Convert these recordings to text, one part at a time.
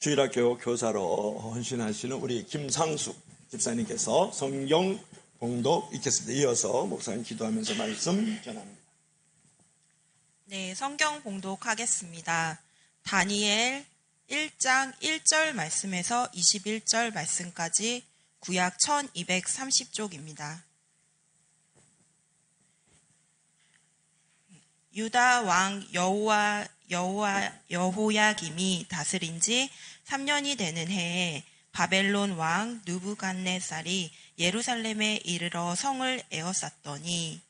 주일학교 교사로 헌신하시는 우리 김상숙 집사님께서 성경 봉독 읽겠습니다. 이어서 목사님 기도하면서 말씀 전합니다. 네, 성경 봉독하겠습니다. 다니엘 1장 1절 말씀에서 21절 말씀까지 구약 1230쪽입니다. 유다 왕 여호야김이 다스린 지 3년이 되는 해에 바벨론 왕 느부갓네살이 예루살렘에 이르러 성을 에워쌌더니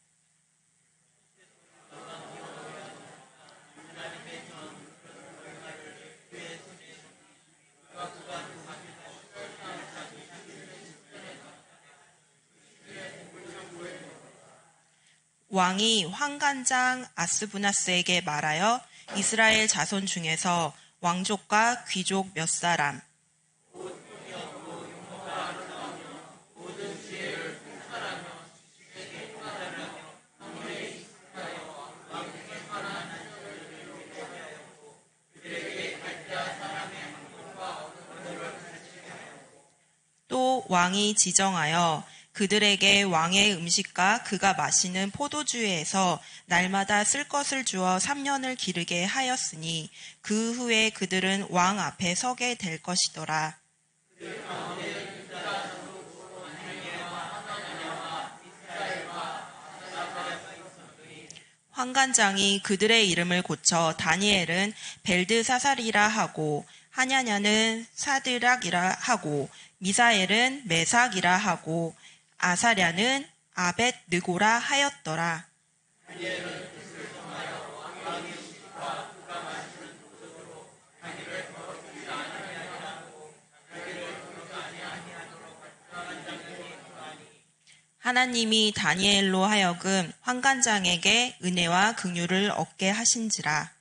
왕이 환관장 아스부나스에게 말하여 이스라엘 자손 중에서 왕족과 귀족 몇 사람 또 왕이 지정하여 그들에게 왕의 음식과 그가 마시는 포도주에서 날마다 쓸 것을 주어 3년을 기르게 하였으니 그 후에 그들은 왕 앞에 서게 될 것이더라. 환관장이 그들의 이름을 고쳐 다니엘은 벨드사살이라 하고 하냐냐는 사드락이라 하고 미사엘은 메삭이라 하고 아사랴는 아벳느고라 하였더라. 하나님이 다니엘로 하여금 환관장에게 은혜와 긍휼을 얻게 하신지라.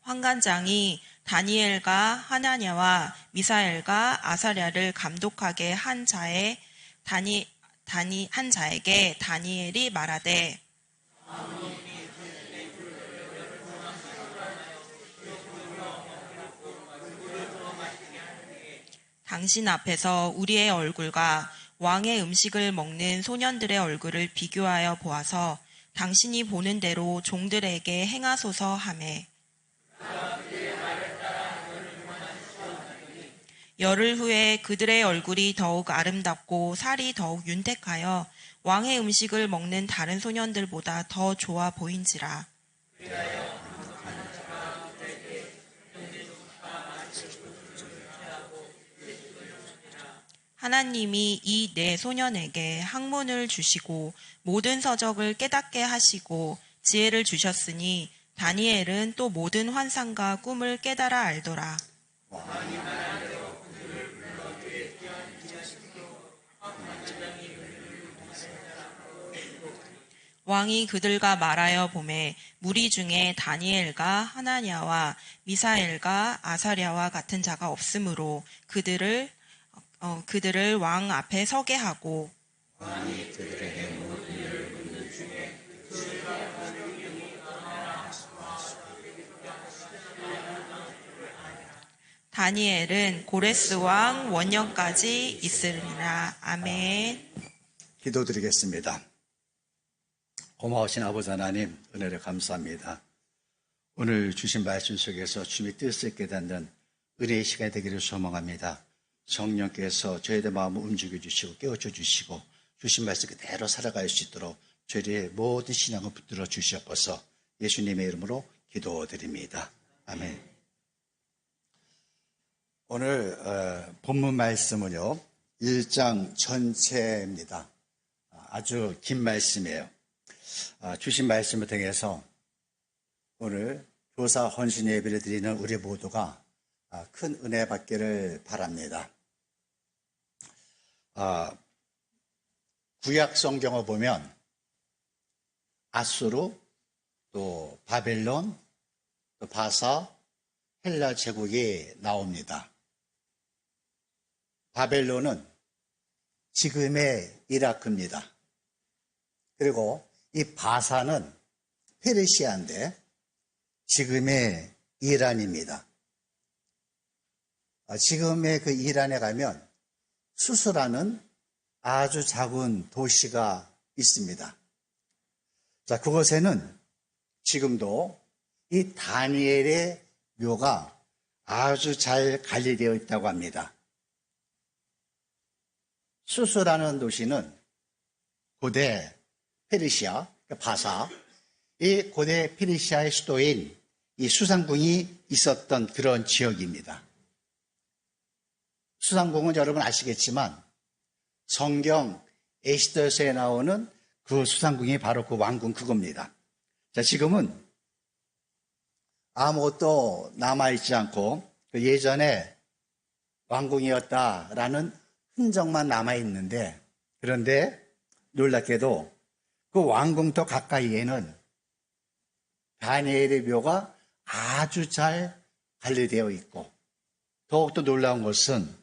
환관장이 다니엘과 하나냐와 미사엘과 아사랴를 감독하게 한 자에게 다니엘이 말하되 당신 앞에서 우리의 얼굴과 왕의 음식을 먹는 소년들의 얼굴을 비교하여 보아서 당신이 보는 대로 종들에게 행하소서 하매 열흘 후에 그들의 얼굴이 더욱 아름답고 살이 더욱 윤택하여 왕의 음식을 먹는 다른 소년들보다 더 좋아 보인지라. 하나님이 이 네 소년에게 학문을 주시고 모든 서적을 깨닫게 하시고 지혜를 주셨으니 다니엘은 또 모든 환상과 꿈을 깨달아 알더라. 왕이 그들과 말하여 보매 무리 중에 다니엘과 하나냐와 미사엘과 아사랴와 같은 자가 없으므로 그들을 왕 앞에 서게 하고 다니엘은 고레스 왕 원년까지 있으리라. 아멘. 기도드리겠습니다. 고마우신 아버지 하나님, 은혜를 감사합니다. 오늘 주신 말씀 속에서 주님의 뜻을 깨닫는 은혜의 시간이 되기를 소망합니다. 성령께서 저희의 마음을 움직여 주시고 깨우쳐 주시고 주신 말씀 그대로 살아갈 수 있도록 저희의 모든 신앙을 붙들어 주시옵소서. 예수님의 이름으로 기도드립니다. 아멘. 오늘 본문 말씀은요 1장 전체입니다. 아주 긴 말씀이에요. 주신 말씀을 통해서 오늘 교사 헌신 예배를 드리는 우리 모두가 큰 은혜 받기를 바랍니다. 구약 성경을 보면 아수르, 또 바벨론, 또 바사, 헬라 제국이 나옵니다. 바벨론은 지금의 이라크입니다. 그리고 이 바사는 페르시아인데 지금의 이란입니다. 지금의 그 이란에 가면 수스라는 아주 작은 도시가 있습니다. 자, 그곳에는 지금도 이 다니엘의 묘가 아주 잘 관리되어 있다고 합니다. 수스라는 도시는 고대 페르시아, 바사, 이 고대 페르시아의 수도인 이 수상궁이 있었던 그런 지역입니다. 수상궁은 여러분 아시겠지만 성경 에스더서에 나오는 그 수상궁이 바로 그 왕궁 그겁니다. 자, 지금은 아무것도 남아있지 않고 그 예전에 왕궁이었다라는 흔적만 남아있는데, 그런데 놀랍게도 그 왕궁터 가까이에는 다니엘의 묘가 아주 잘 관리되어 있고, 더욱더 놀라운 것은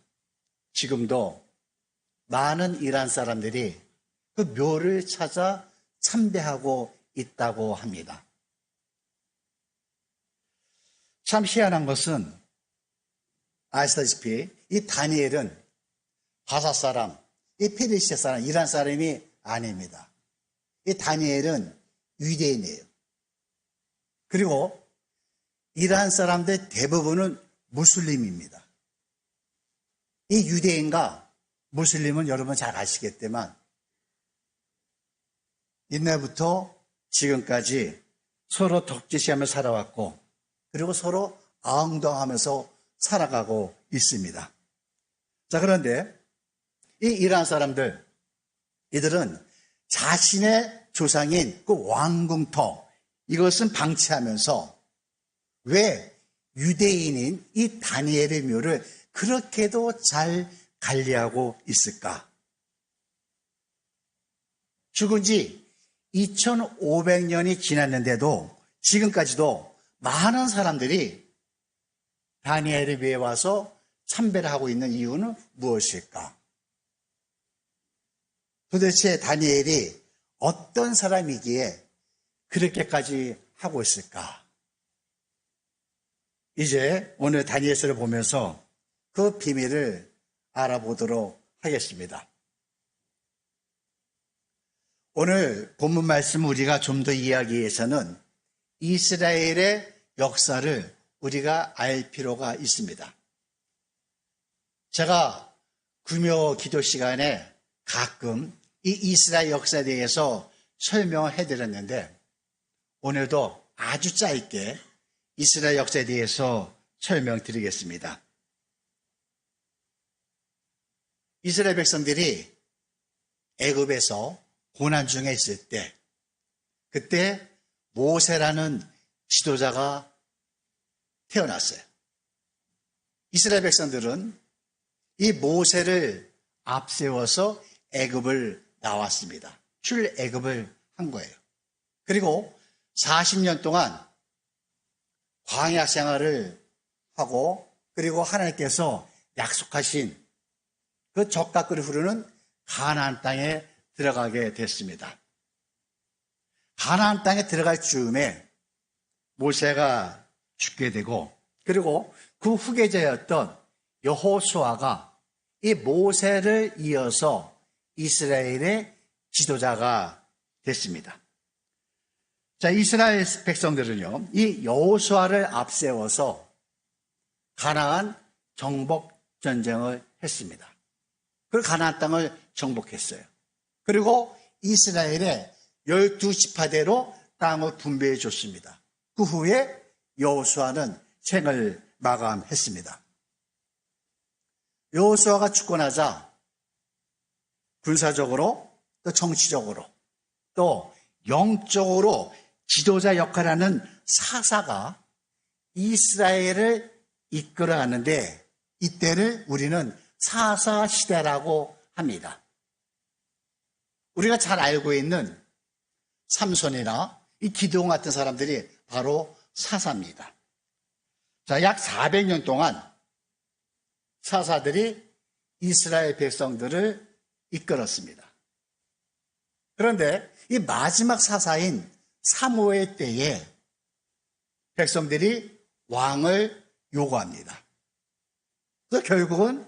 지금도 많은 이란 사람들이 그 묘를 찾아 참배하고 있다고 합니다. 참 희한한 것은 아시다시피 이 다니엘은 바사 사람, 이 페르시아 사람, 이란 사람이 아닙니다. 이 다니엘은 유대인이에요. 그리고 이란 사람들 대부분은 무슬림입니다. 이 유대인과 무슬림은 여러분 잘 아시겠지만 옛날부터 지금까지 서로 덕지시하며 살아왔고, 그리고 서로 아웅다웅하면서 살아가고 있습니다. 자, 그런데 이 이란 사람들, 이들은 자신의 조상인 그 왕궁터, 이것은 방치하면서 왜 유대인인 이 다니엘의 묘를 그렇게도 잘 관리하고 있을까? 죽은 지 2500년이 지났는데도 지금까지도 많은 사람들이 다니엘의 묘에 와서 참배를 하고 있는 이유는 무엇일까? 도대체 다니엘이 어떤 사람이기에 그렇게까지 하고 있을까? 이제 오늘 다니엘서를 보면서 그 비밀을 알아보도록 하겠습니다. 오늘 본문 말씀 우리가 좀 더 이해하기 위해서는 이스라엘의 역사를 우리가 알 필요가 있습니다. 제가 금요 기도 시간에 가끔 이 이스라엘 역사에 대해서 설명을 해드렸는데, 오늘도 아주 짧게 이스라엘 역사에 대해서 설명드리겠습니다. 이스라엘 백성들이 애굽에서 고난 중에 있을 때, 그때 모세라는 지도자가 태어났어요. 이스라엘 백성들은 이 모세를 앞세워서 애굽을 나왔습니다. 출애굽을 한 거예요. 그리고 40년 동안 광야 생활을 하고, 그리고 하나님께서 약속하신 그 젖가끓이 흐르는 가나안 땅에 들어가게 됐습니다. 가나안 땅에 들어갈 즈음에 모세가 죽게 되고, 그리고 그 후계자였던 여호수아가 이 모세를 이어서 이스라엘의 지도자가 됐습니다. 자, 이스라엘 백성들은요, 이 여호수아를 앞세워서 가나안 정복 전쟁을 했습니다. 그리고 가나안 땅을 정복했어요. 그리고 이스라엘의 12지파대로 땅을 분배해 줬습니다. 그 후에 여호수아는 생을 마감했습니다. 여호수아가 죽고 나자 군사적으로, 또 정치적으로, 또 영적으로 지도자 역할을 하는 사사가 이스라엘을 이끌어가는데, 이때를 우리는 사사 시대라고 합니다. 우리가 잘 알고 있는 삼손이나 이 기드온 같은 사람들이 바로 사사입니다. 자, 약 400년 동안 사사들이 이스라엘 백성들을 이끌었습니다. 그런데 이 마지막 사사인 사무엘 때에 백성들이 왕을 요구합니다. 그래서 결국은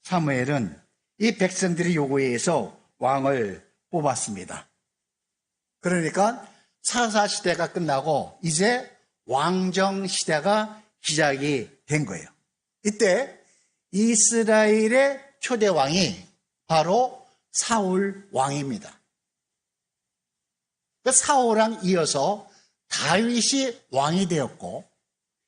사무엘은 이 백성들의 요구에 의해서 왕을 뽑았습니다. 그러니까 사사 시대가 끝나고 이제 왕정 시대가 시작이 된 거예요. 이때 이스라엘의 초대 왕이 바로 사울 왕입니다. 그 사울왕 이어서 다윗이 왕이 되었고,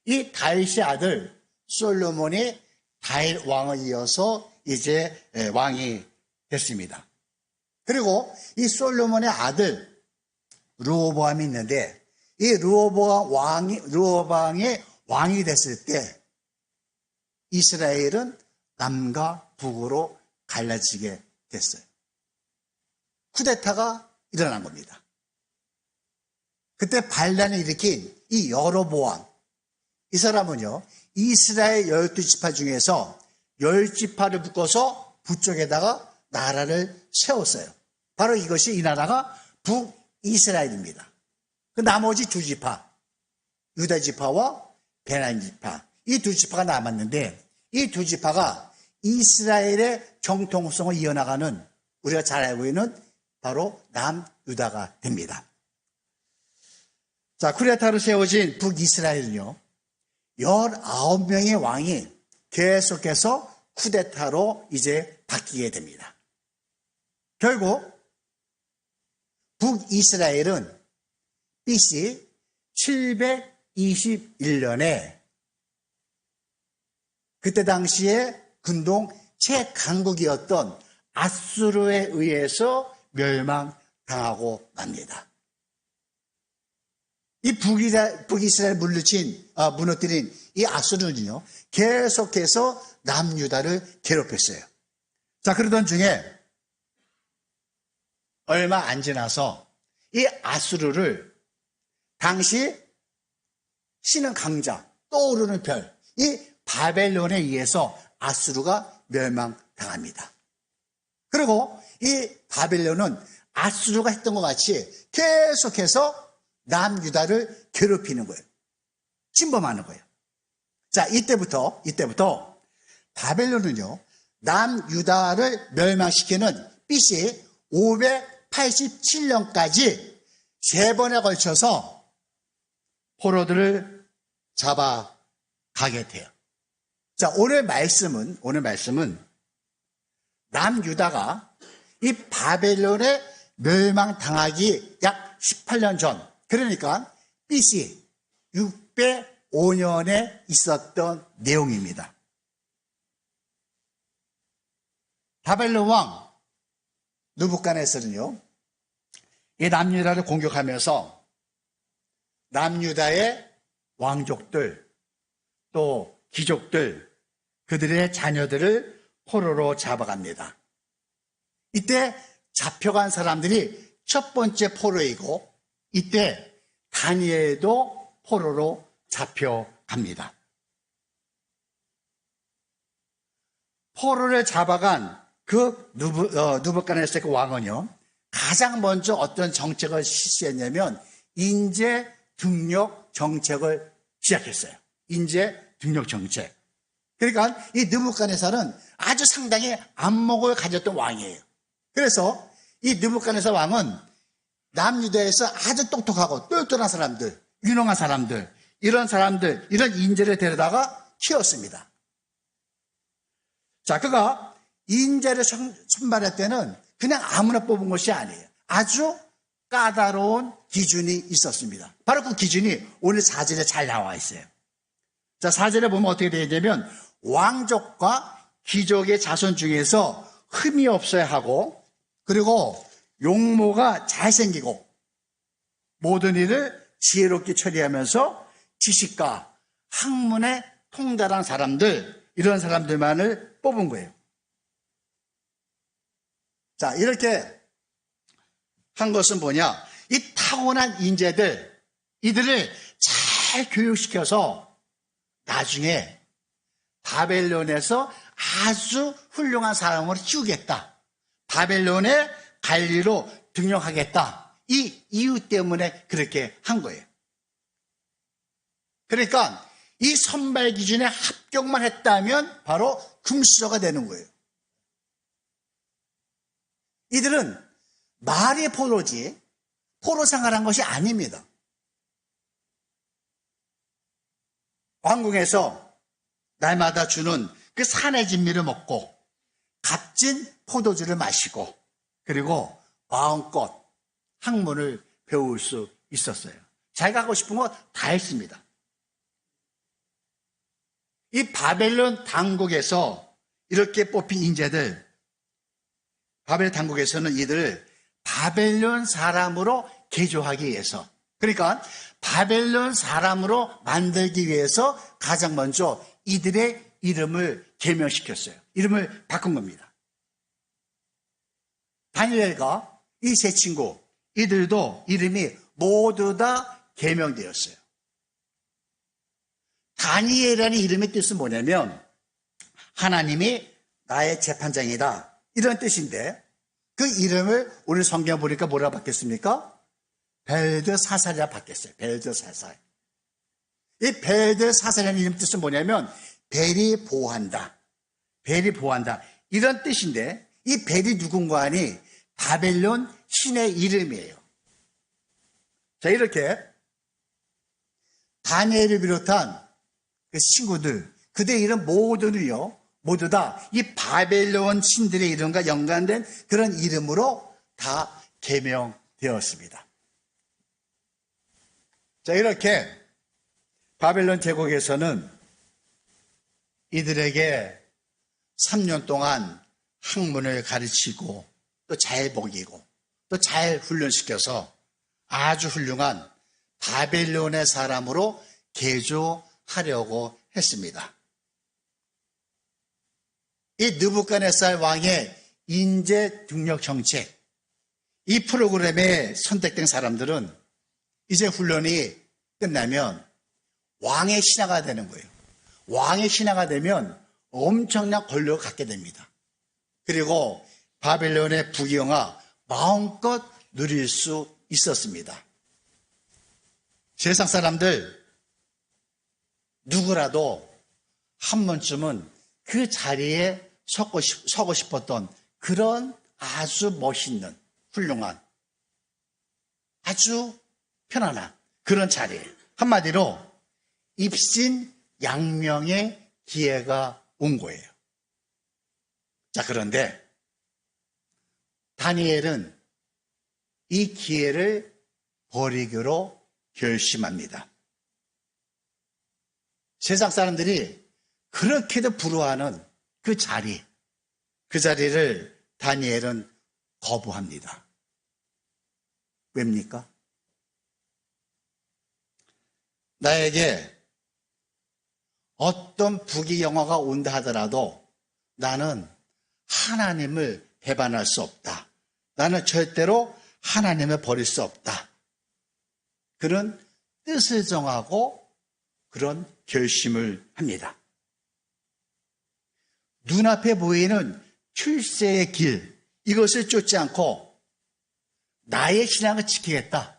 이 다윗의 아들 솔로몬이 다윗 왕을 이어서 이제 왕이 됐습니다. 그리고 이 솔로몬의 아들 르호보암이 있는데, 이 르호보암이 왕이 됐을 때 이스라엘은 남과 북으로 갈라지게 됐어요. 쿠데타가 일어난 겁니다. 그때 반란을 일으킨 이 여로보암, 이 사람은요, 이스라엘 12지파 중에서 10지파를 묶어서 북쪽에다가 나라를 세웠어요. 바로 이것이 이 나라가 북이스라엘입니다. 그 나머지 두 지파, 유다 지파와 베냐민 지파, 이 두 지파가 남았는데, 이 두 지파가 이스라엘의 정통성을 이어나가는, 우리가 잘 알고 있는 바로 남유다가 됩니다. 자, 쿠데타로 세워진 북이스라엘은요, 19명의 왕이 계속해서 쿠데타로 이제 바뀌게 됩니다. 결국 북이스라엘은 BC 721년에 그때 당시에 근동 최강국이었던 아수르에 의해서 멸망당하고 맙니다. 이 북이스라엘 무너뜨린 이 아수르는요, 계속해서 남유다를 괴롭혔어요. 자, 그러던 중에 얼마 안 지나서 이 아수르를 당시 신은 강자, 떠오르는 별, 이 바벨론에 의해서 아수르가 멸망당합니다. 그리고 이 바벨론은 아수르가 했던 것 같이 계속해서 남유다를 괴롭히는 거예요. 침범하는 거예요. 자, 이때부터 바벨론은요, 남유다를 멸망시키는 BC 587년까지 3번에 걸쳐서 포로들을 잡아가게 돼요. 자, 오늘 말씀은 남유다가 이 바벨론에 멸망당하기 약 18년 전, 그러니까 BC 605년에 있었던 내용입니다. 바벨론 왕 느부갓네살은요, 이 남유다를 공격하면서 남유다의 왕족들, 또 귀족들, 그들의 자녀들을 포로로 잡아갑니다. 이때 잡혀간 사람들이 첫 번째 포로이고, 이때 다니엘도 포로로 잡혀갑니다. 포로를 잡아간 그 느부갓네살 왕은요, 가장 먼저 어떤 정책을 실시했냐면 인재 등록 정책을 시작했어요. 인재 등록 정책. 그러니까 이 느부갓네살은 아주 상당히 안목을 가졌던 왕이에요. 그래서 이 느부갓네살 왕은 남유다에서 아주 똑똑하고 똘똘한 사람들, 유능한 사람들, 이런 인재를 데려다가 키웠습니다. 자, 그가 인재를 선발할 때는 그냥 아무나 뽑은 것이 아니에요. 아주 까다로운 기준이 있었습니다. 바로 그 기준이 오늘 4절에 잘 나와 있어요. 자, 4절에 보면 어떻게 되어 있냐면, 왕족과 귀족의 자손 중에서 흠이 없어야 하고, 그리고 용모가 잘생기고, 모든 일을 지혜롭게 처리하면서 지식과 학문에 통달한 사람들, 이런 사람들만을 뽑은 거예요. 자, 이렇게 한 것은 뭐냐? 이 타고난 인재들, 이들을 잘 교육시켜서 나중에 바벨론에서 아주 훌륭한 사람으로 키우겠다. 바벨론의 관리로 등용하겠다. 이 이유 때문에 그렇게 한 거예요. 그러니까 이 선발 기준에 합격만 했다면 바로 금수저가 되는 거예요. 이들은 말이 포로지 포로 생활한 것이 아닙니다. 왕궁에서 날마다 주는 그 산의 진미를 먹고 값진 포도주를 마시고 그리고 마음껏 학문을 배울 수 있었어요. 자기가 하고 싶은 거 다 했습니다. 이 바벨론 당국에서 이렇게 뽑힌 인재들, 바벨 당국에서는 이들을 바벨론 사람으로 개조하기 위해서, 그러니까 바벨론 사람으로 만들기 위해서 가장 먼저 이들의 이름을 개명시켰어요. 이름을 바꾼 겁니다. 다니엘과 이 세 친구, 이들도 이름이 모두 다 개명되었어요. 다니엘이라는 이름의 뜻은 뭐냐면 하나님이 나의 재판장이다, 이런 뜻인데 그 이름을 오늘 성경 보니까 뭐라 바뀌었습니까? 벨드사살이라 바뀌었어요. 벨드사살. 이 벨드사살이라는 이름 뜻은 뭐냐면 벨이 보호한다, 벨이 보호한다, 이런 뜻인데 이 벨이 누군가 하니 바벨론 신의 이름이에요. 자, 이렇게 다니엘을 비롯한 그 친구들, 그들의 이름 모두는요, 모두 다 이 바벨론 신들의 이름과 연관된 그런 이름으로 다 개명되었습니다. 자, 이렇게 바벨론 제국에서는 이들에게 3년 동안 학문을 가르치고 또 잘 먹이고 또 잘 훈련시켜서 아주 훌륭한 바벨론의 사람으로 개조하려고 했습니다. 이 느부갓네살 왕의 인재 등록 정책, 이 프로그램에 선택된 사람들은 이제 훈련이 끝나면 왕의 신하가 되는 거예요. 왕의 신하가 되면 엄청난 권력을 갖게 됩니다. 그리고 바벨론의 부귀영화 마음껏 누릴 수 있었습니다. 세상 사람들 누구라도 한 번쯤은 그 자리에 서고 싶었던 그런 아주 멋있는, 훌륭한, 아주 편안한 그런 자리에, 한마디로 입신양명의 기회가 온 거예요. 자, 그런데 다니엘은 이 기회를 버리기로 결심합니다. 세상 사람들이 그렇게도 부러워하는 그 자리를 다니엘은 거부합니다. 왜입니까? 나에게 어떤 부귀영화가 온다 하더라도 나는 하나님을 배반할 수 없다. 나는 절대로 하나님을 버릴 수 없다. 그런 뜻을 정하고 그런 결심을 합니다. 눈앞에 보이는 출세의 길, 이것을 쫓지 않고 나의 신앙을 지키겠다.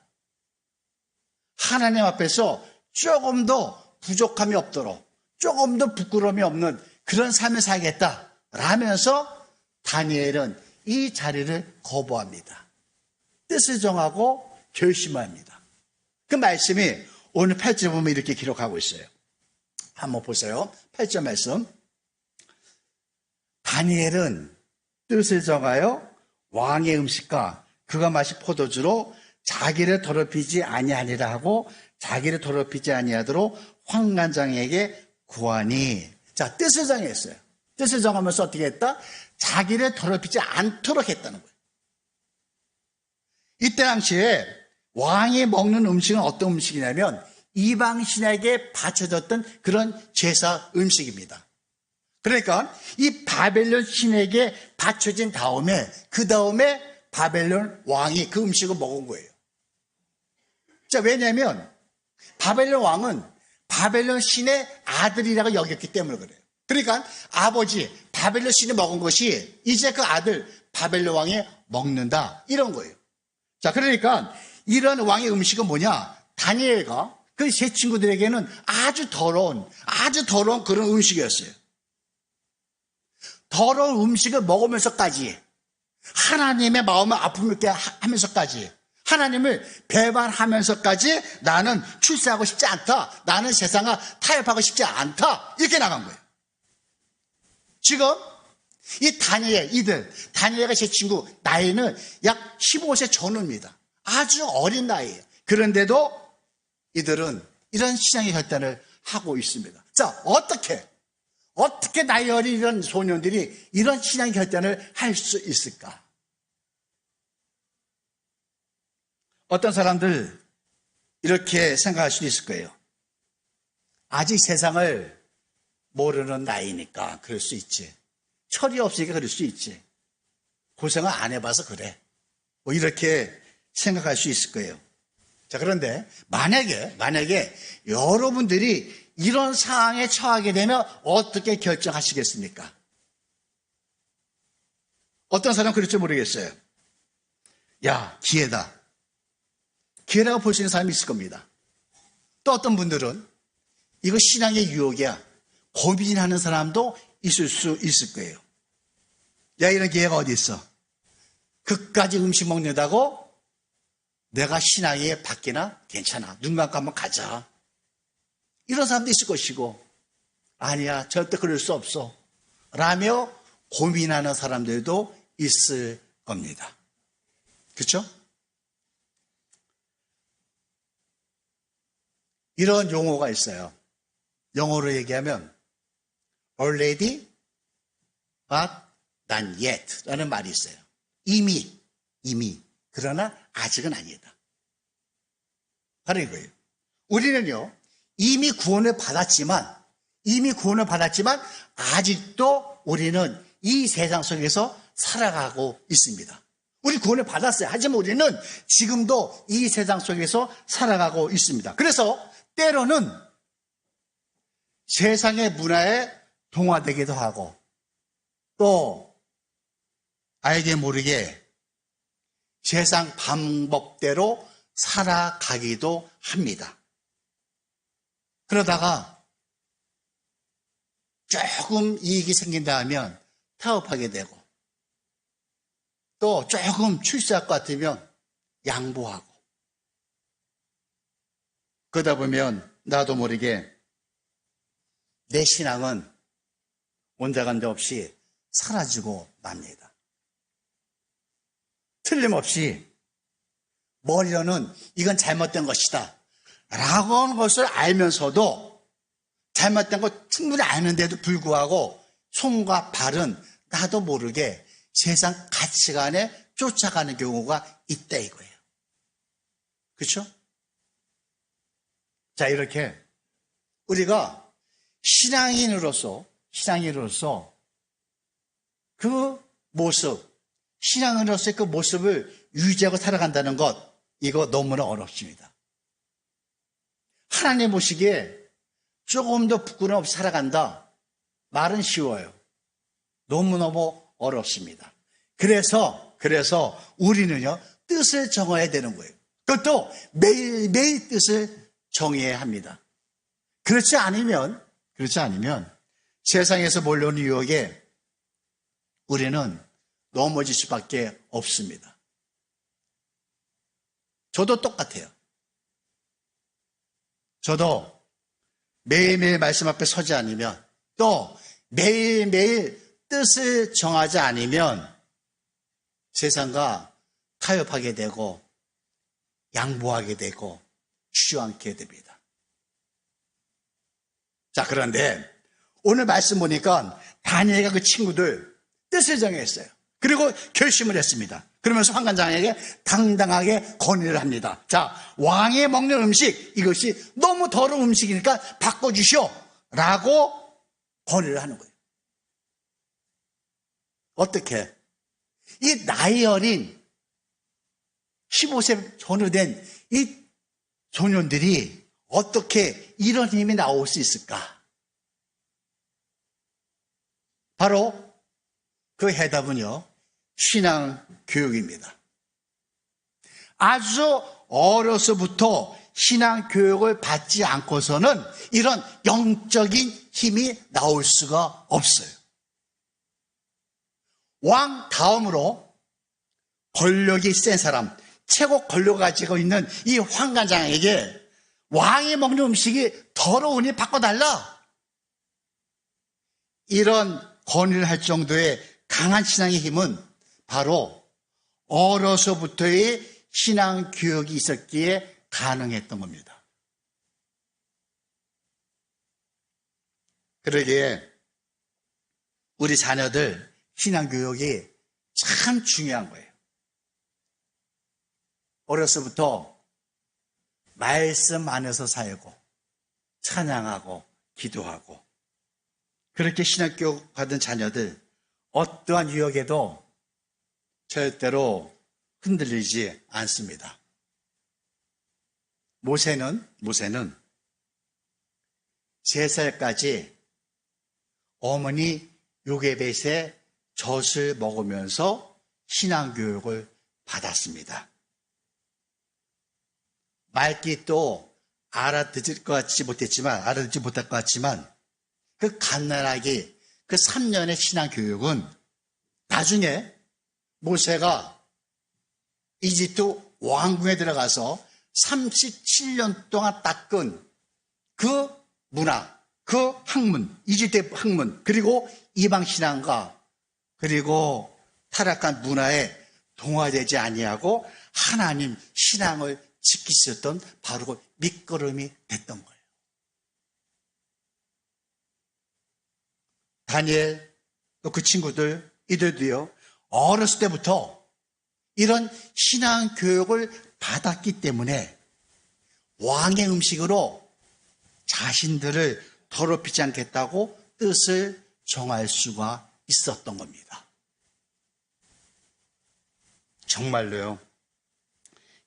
하나님 앞에서 조금 더 부족함이 없도록, 조금 더 부끄러움이 없는 그런 삶을 살겠다 라면서 다니엘은 이 자리를 거부합니다. 뜻을 정하고 결심합니다. 그 말씀이 오늘 8절 보면 이렇게 기록하고 있어요. 한번 보세요. 8절 말씀. 다니엘은 뜻을 정하여 왕의 음식과 그가 마실 포도주로 자기를 더럽히지 아니하니라 하고 자기를 더럽히지 아니하도록 환관장에게 구하니. 자, 뜻을 정했어요. 뜻을 정하면서 어떻게 했다? 자기를 더럽히지 않도록 했다는 거예요. 이때 당시에 왕이 먹는 음식은 어떤 음식이냐면 이방신에게 바쳐졌던 그런 제사 음식입니다. 그러니까 이 바벨론 신에게 바쳐진 다음에 그 다음에 바벨론 왕이 그 음식을 먹은 거예요. 자, 왜냐하면 바벨론 왕은 바벨론 신의 아들이라고 여겼기 때문에 그래요. 그러니까 아버지 바벨론 신이 먹은 것이 이제 그 아들 바벨론 왕이 먹는다, 이런 거예요. 자, 그러니까 이런 왕의 음식은 뭐냐? 다니엘과 그 세 친구들에게는 아주 더러운 그런 음식이었어요. 더러운 음식을 먹으면서까지 하나님의 마음을 아프게 하면서까지 하나님을 배반하면서까지 나는 출세하고 싶지 않다, 나는 세상을 타협하고 싶지 않다, 이렇게 나간 거예요. 지금 이 다니엘과 제 친구 나이는 약 15세 전후입니다. 아주 어린 나이에요. 그런데도 이들은 이런 신앙의 결단을 하고 있습니다. 자, 어떻게 나이 어린 이런 소년들이 이런 신앙의 결단을 할 수 있을까? 어떤 사람들 이렇게 생각할 수도 있을 거예요. 아직 세상을 모르는 나이니까 그럴 수 있지. 철이 없으니까 그럴 수 있지. 고생을 안 해봐서 그래. 뭐 이렇게 생각할 수 있을 거예요. 자, 그런데 만약에 여러분들이 이런 상황에 처하게 되면 어떻게 결정하시겠습니까? 어떤 사람은 그럴지 모르겠어요. 야, 기회라고 볼 수 있는 사람이 있을 겁니다. 또 어떤 분들은 이거 신앙의 유혹이야, 고민하는 사람도 있을 수 있을 거예요. 야, 이런 기회가 어디 있어? 그까지 음식 먹는다고 내가 신앙에 바뀌나? 괜찮아, 눈 감고 한번 가자, 이런 사람도 있을 것이고, 아니야, 절대 그럴 수 없어 라며 고민하는 사람들도 있을 겁니다. 그렇죠? 이런 용어가 있어요. 영어로 얘기하면 already but not yet 라는 말이 있어요. 이미 그러나 아직은 아니다. 바로 이거예요. 우리는요, 이미 구원을 받았지만 아직도 우리는 이 세상 속에서 살아가고 있습니다. 우리 구원을 받았어요. 하지만 우리는 지금도 이 세상 속에서 살아가고 있습니다. 그래서 때로는 세상의 문화에 동화되기도 하고, 또 알게 모르게 세상 방법대로 살아가기도 합니다. 그러다가 조금 이익이 생긴다 하면 타협하게 되고, 또 조금 출세할 것 같으면 양보하고, 그러다 보면 나도 모르게 내 신앙은 온데간데 없이 사라지고 맙니다. 틀림없이 머리로는 이건 잘못된 것이다 라고 하는 것을 알면서도, 잘못된 거 충분히 아는데도 불구하고 손과 발은 나도 모르게 세상 가치관에 쫓아가는 경우가 있다 이거예요. 그렇죠? 자, 이렇게 우리가 신앙인으로서 그 모습, 신앙인으로서의 그 모습을 유지하고 살아간다는 것, 이거 너무나 어렵습니다. 하나님 보시기에 조금 더 부끄럼 없이 살아간다, 말은 쉬워요. 너무너무 어렵습니다. 그래서 우리는요, 뜻을 정해야 되는 거예요. 그것도 매일매일 뜻을 정해야 합니다. 그렇지 않으면 세상에서 몰려오는 유혹에 우리는 넘어질 수밖에 없습니다. 저도 똑같아요. 저도 매일매일 말씀 앞에 서지 않으면, 또 매일매일 뜻을 정하지 않으면 세상과 타협하게 되고 양보하게 되고 취하게 됩니다. 자, 그런데 오늘 말씀 보니까 다니엘과 그 친구들 뜻을 정했어요. 그리고 결심을 했습니다. 그러면서 환관장에게 당당하게 건의를 합니다. 자, 왕이 먹는 음식, 이것이 너무 더러운 음식이니까 바꿔주시오 라고 건의를 하는 거예요. 어떻게? 이 나이 어린 15세 전후 된 이 소년들이 어떻게 이런 힘이 나올 수 있을까? 바로 그 해답은요, 신앙 교육입니다. 아주 어려서부터 신앙 교육을 받지 않고서는 이런 영적인 힘이 나올 수가 없어요. 왕 다음으로 권력이 센 사람, 최고 권력을 가지고 있는 이 환관장에게 왕이 먹는 음식이 더러우니 바꿔달라, 이런 건의를 할 정도의 강한 신앙의 힘은 바로 어려서부터의 신앙 교육이 있었기에 가능했던 겁니다. 그러기에 우리 자녀들 신앙 교육이 참 중요한 거예요. 어려서부터 말씀 안에서 살고 찬양하고 기도하고 그렇게 신앙 교육 받은 자녀들 어떠한 유혹에도 절대로 흔들리지 않습니다. 모세는 3살까지 어머니 요게벳의 젖을 먹으면서 신앙교육을 받았습니다. 말귀도 알아듣지 못할 것 같지만 그 갓난아기 그 3년의 신앙교육은 나중에 모세가 이집트 왕궁에 들어가서 37년 동안 닦은 그 문화, 그 학문, 이집트의 학문, 그리고 이방 신앙과 그리고 타락한 문화에 동화되지 아니하고 하나님 신앙을 지키셨던 바로 그 밑거름이 됐던 거예요. 다니엘 또 그 친구들 이들도요, 어렸을 때부터 이런 신앙 교육을 받았기 때문에 왕의 음식으로 자신들을 더럽히지 않겠다고 뜻을 정할 수가 있었던 겁니다. 정말로요,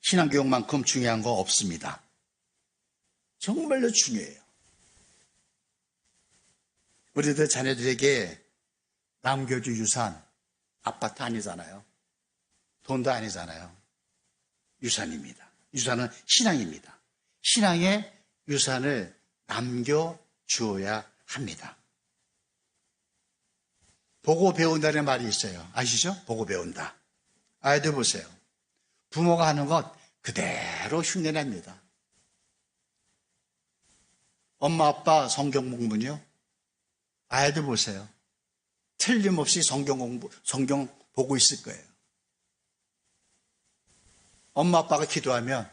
신앙교육만큼 중요한 거 없습니다. 정말로 중요해요. 우리들 자녀들에게 남겨줄 유산, 아파트 아니잖아요. 돈도 아니잖아요. 유산입니다. 유산은 신앙입니다. 신앙의 유산을 남겨주어야 합니다. 보고 배운다는 말이 있어요. 아시죠? 보고 배운다. 아이들 보세요. 부모가 하는 것 그대로 흉내냅니다. 엄마 아빠 성경 공부요. 아이들 보세요. 틀림없이 성경 보고 있을 거예요. 엄마 아빠가 기도하면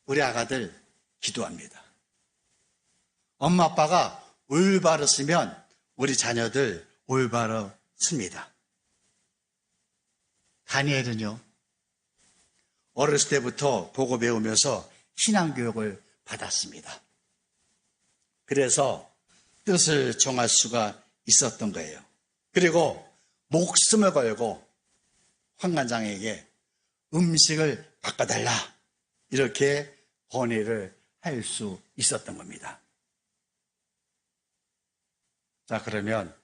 우리 아가들 기도합니다. 엄마 아빠가 올바로 쓰면 우리 자녀들 올바로 씁니다. 다니엘은요, 어렸을 때부터 보고 배우면서 신앙교육을 받았습니다. 그래서 뜻을 정할 수가 있었던 거예요. 그리고 목숨을 걸고 환관장에게 음식을 바꿔달라, 이렇게 건의를 할 수 있었던 겁니다. 자, 그러면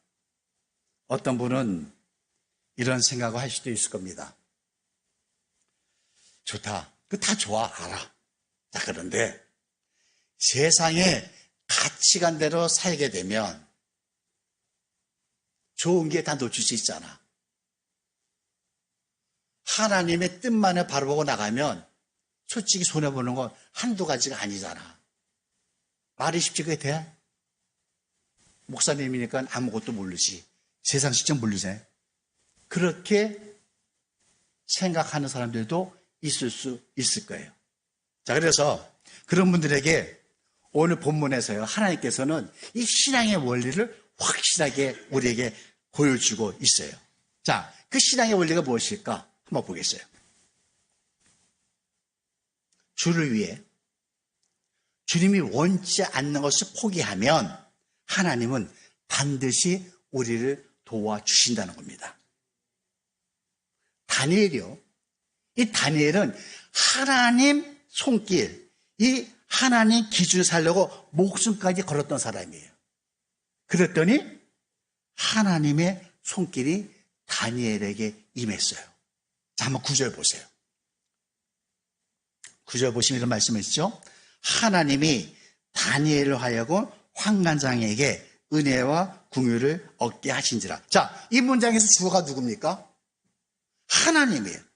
어떤 분은 이런 생각을 할 수도 있을 겁니다. 좋다. 그 다 좋아. 알아. 자, 그런데 세상에 가치관대로 살게 되면 좋은 게 다 놓칠 수 있잖아. 하나님의 뜻만을 바라보고 나가면 솔직히 손해보는 건 한두 가지가 아니잖아. 말이 쉽지 그게 돼? 목사님이니까 아무것도 모르지. 세상 실정 모르지. 그렇게 생각하는 사람들도 있을 수 있을 거예요. 자, 그래서 그런 분들에게 오늘 본문에서요, 하나님께서는 이 신앙의 원리를 확실하게 우리에게 보여주고 있어요. 자, 그 신앙의 원리가 무엇일까? 한번 보겠어요. 주를 위해 주님이 원치 않는 것을 포기하면 하나님은 반드시 우리를 도와주신다는 겁니다. 다니엘이요, 이 다니엘은 하나님 손길, 이 하나님 기준을 살려고 목숨까지 걸었던 사람이에요. 그랬더니 하나님의 손길이 다니엘에게 임했어요. 자, 한번 9절 보세요. 9절 보시면 이런 말씀을 있죠. 하나님이 다니엘을 하여금 환관장에게 은혜와 궁유를 얻게 하신지라. 자, 이 문장에서 주어가 누굽니까? 하나님이에요.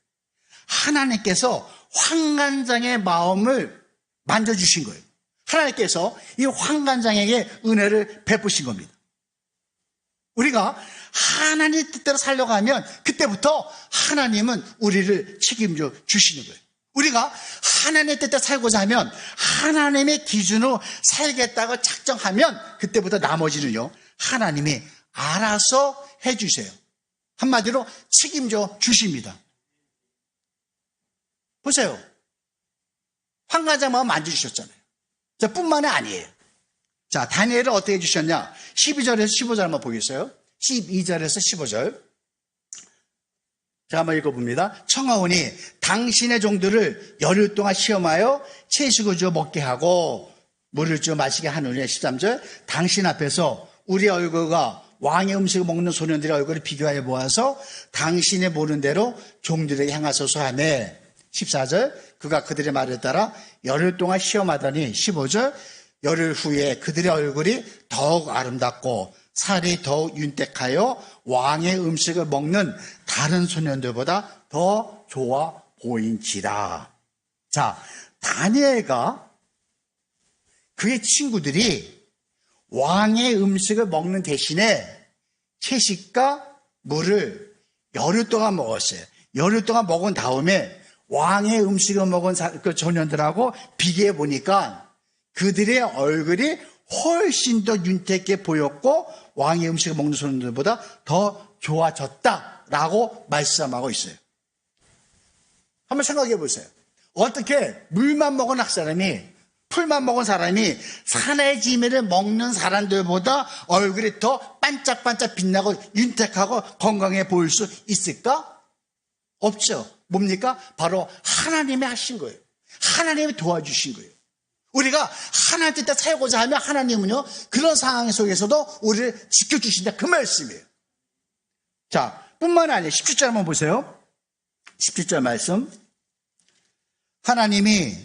하나님께서 환관장의 마음을 만져주신 거예요. 하나님께서 이 환관장에게 은혜를 베푸신 겁니다. 우리가 하나님 뜻대로 살려가면 그때부터 하나님은 우리를 책임져 주시는 거예요. 우리가 하나님의 뜻대로 살고자 하면 하나님의 기준으로 살겠다고 작정하면 그때부터 나머지는요, 하나님이 알아서 해주세요. 한마디로 책임져 주십니다. 보세요. 환관장 마음 만져주셨잖아요. 자, 뿐만이 아니에요. 자, 다니엘을 어떻게 해주셨냐? 12절에서 15절 한번 보겠어요? 12절에서 15절. 자, 한번 읽어봅니다. 청하오니 당신의 종들을 열흘 동안 시험하여 채식을 주어 먹게 하고 물을 주어 마시게 하느니. 13절. 당신 앞에서 우리 얼굴과 왕의 음식을 먹는 소년들의 얼굴을 비교하여 보아서 당신의 모르는 대로 종들에게 향하소서 하며. 14절. 그가 그들의 말에 따라 열흘 동안 시험하더니. 15절. 열흘 후에 그들의 얼굴이 더욱 아름답고 살이 더욱 윤택하여 왕의 음식을 먹는 다른 소년들보다 더 좋아 보인지라. 자, 다니엘과 그의 친구들이 왕의 음식을 먹는 대신에 채식과 물을 열흘 동안 먹었어요. 열흘 동안 먹은 다음에 왕의 음식을 먹은 그 소년들하고 비교해 보니까 그들의 얼굴이 훨씬 더 윤택해 보였고 왕의 음식을 먹는 소년들보다 더 좋아졌다라고 말씀하고 있어요. 한번 생각해 보세요. 어떻게 물만 먹은 사람이, 풀만 먹은 사람이 산의 지미를 먹는 사람들보다 얼굴이 더 반짝반짝 빛나고 윤택하고 건강해 보일 수 있을까? 없죠. 뭡니까? 바로 하나님이 하신 거예요. 하나님이 도와주신 거예요. 우리가 하나님 뜻대로 살고자 하면 하나님은요, 그런 상황 속에서도 우리를 지켜주신다. 그 말씀이에요. 자, 뿐만 아니라 17절 한번 보세요. 17절 말씀. 하나님이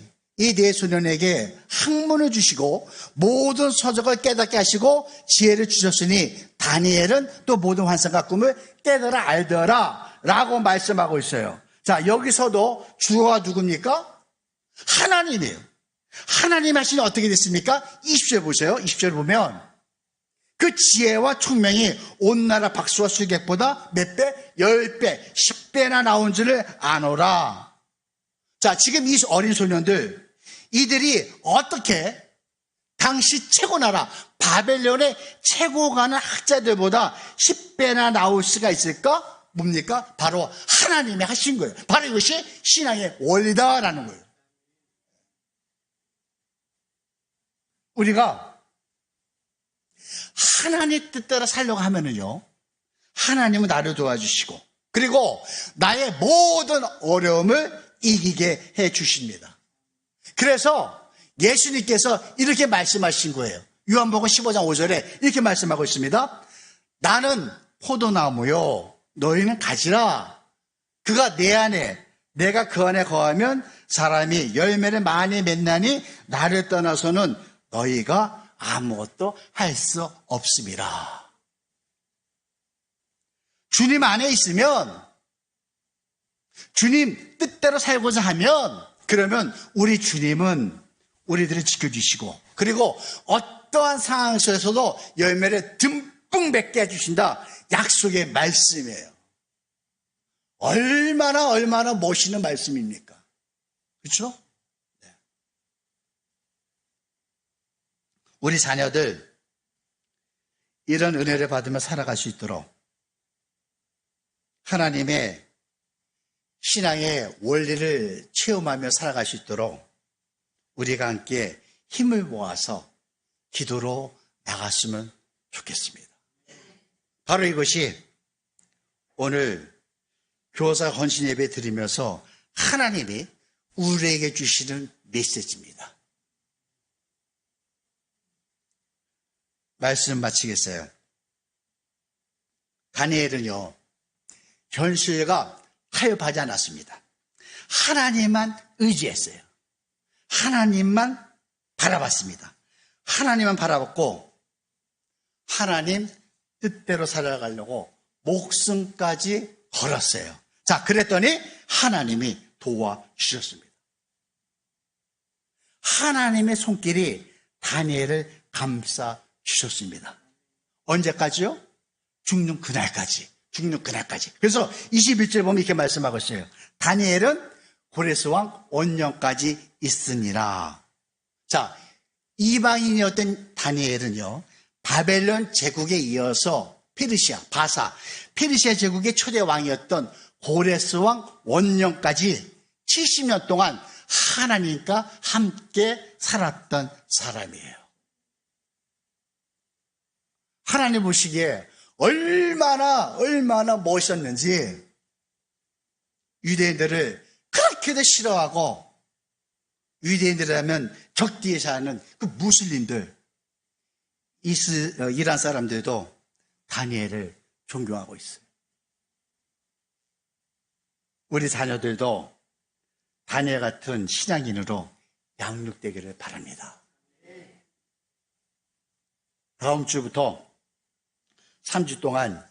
이 네 소년에게 학문을 주시고 모든 서적을 깨닫게 하시고 지혜를 주셨으니 다니엘은 또 모든 환상과 꿈을 깨달아 알더라 라고 말씀하고 있어요. 자, 여기서도 주어가 누굽니까? 하나님이에요. 하나님 하시니 어떻게 됐습니까? 20절 보세요. 20절 보면 그 지혜와 총명이 온 나라 박수와 술객보다 몇 배? 10배, 10배나 나온 줄을 아노라. 자, 지금 이 어린 소년들, 이들이 어떻게 당시 최고 나라 바벨론의 최고 가는 학자들보다 10배나 나올 수가 있을까? 뭡니까? 바로 하나님이 하신 거예요. 바로 이것이 신앙의 원리다라는 거예요. 우리가 하나님 뜻대로 살려고 하면은요, 하나님은 나를 도와주시고, 그리고 나의 모든 어려움을 이기게 해 주십니다. 그래서 예수님께서 이렇게 말씀하신 거예요. 요한복음 15장 5절에 이렇게 말씀하고 있습니다. 나는 포도나무요, 너희는 가지라. 그가 내 안에, 내가 그 안에 거하면 사람이 열매를 많이 맺나니 나를 떠나서는 너희가 아무것도 할 수 없습니다. 주님 안에 있으면, 주님 뜻대로 살고자 하면, 그러면 우리 주님은 우리들을 지켜주시고, 그리고 어떠한 상황 속에서도 열매를 듬뿍 맺게 해주신다. 약속의 말씀이에요. 얼마나 멋있는 말씀입니까? 그렇죠? 우리 자녀들 이런 은혜를 받으며 살아갈 수 있도록 하나님의 신앙의 원리를 체험하며 살아갈 수 있도록 우리가 함께 힘을 모아서 기도로 나갔으면 좋겠습니다. 바로 이것이 오늘 교사 헌신 예배 드리면서 하나님이 우리에게 주시는 메시지입니다. 말씀 마치겠어요. 다니엘은요, 현실과 타협하지 않았습니다. 하나님만 의지했어요. 하나님만 바라봤습니다. 하나님만 바라봤고 하나님 뜻대로 살아가려고 목숨까지 걸었어요. 자, 그랬더니 하나님이 도와주셨습니다. 하나님의 손길이 다니엘을 감싸 주셨습니다. 언제까지요? 죽는 그날까지. 죽는 그날까지. 그래서 21절 보면 이렇게 말씀하고 있어요. 다니엘은 고레스 왕 원년까지 있으니라. 자, 이방인이었던 다니엘은요, 바벨론 제국에 이어서 페르시아, 바사, 페르시아 제국의 초대 왕이었던 고레스 왕 원년까지 70년 동안 하나님과 함께 살았던 사람이에요. 하나님 보시기에 얼마나 멋있었는지 유대인들을 그렇게도 싫어하고 유대인들이라면 적뒤에 사는 그 무슬림들, 이란 사람들도 다니엘을 존경하고 있어요. 우리 자녀들도 다니엘 같은 신앙인으로 양육되기를 바랍니다. 다음 주부터 3주 동안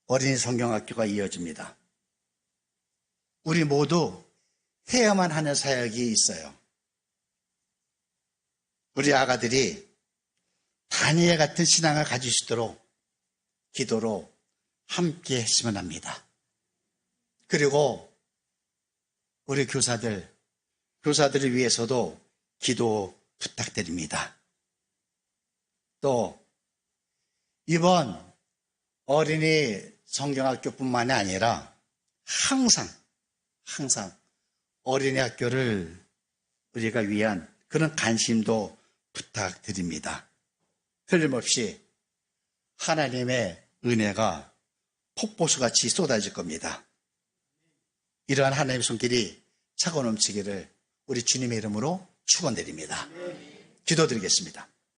어린이 성경학교가 이어집니다. 우리 모두 해야만 하는 사역이 있어요. 우리 아가들이 다니엘 같은 신앙을 가질 수 있도록 기도로 함께 했으면 합니다. 그리고 우리 교사들을 위해서도 기도 부탁드립니다. 또 이번 어린이 성경학교뿐만이 아니라 항상 어린이 학교를 우리가 위한 그런 관심도 부탁드립니다. 틀림없이 하나님의 은혜가 폭포수같이 쏟아질 겁니다. 이러한 하나님의 손길이 차고 넘치기를 우리 주님의 이름으로 축원드립니다. 기도드리겠습니다.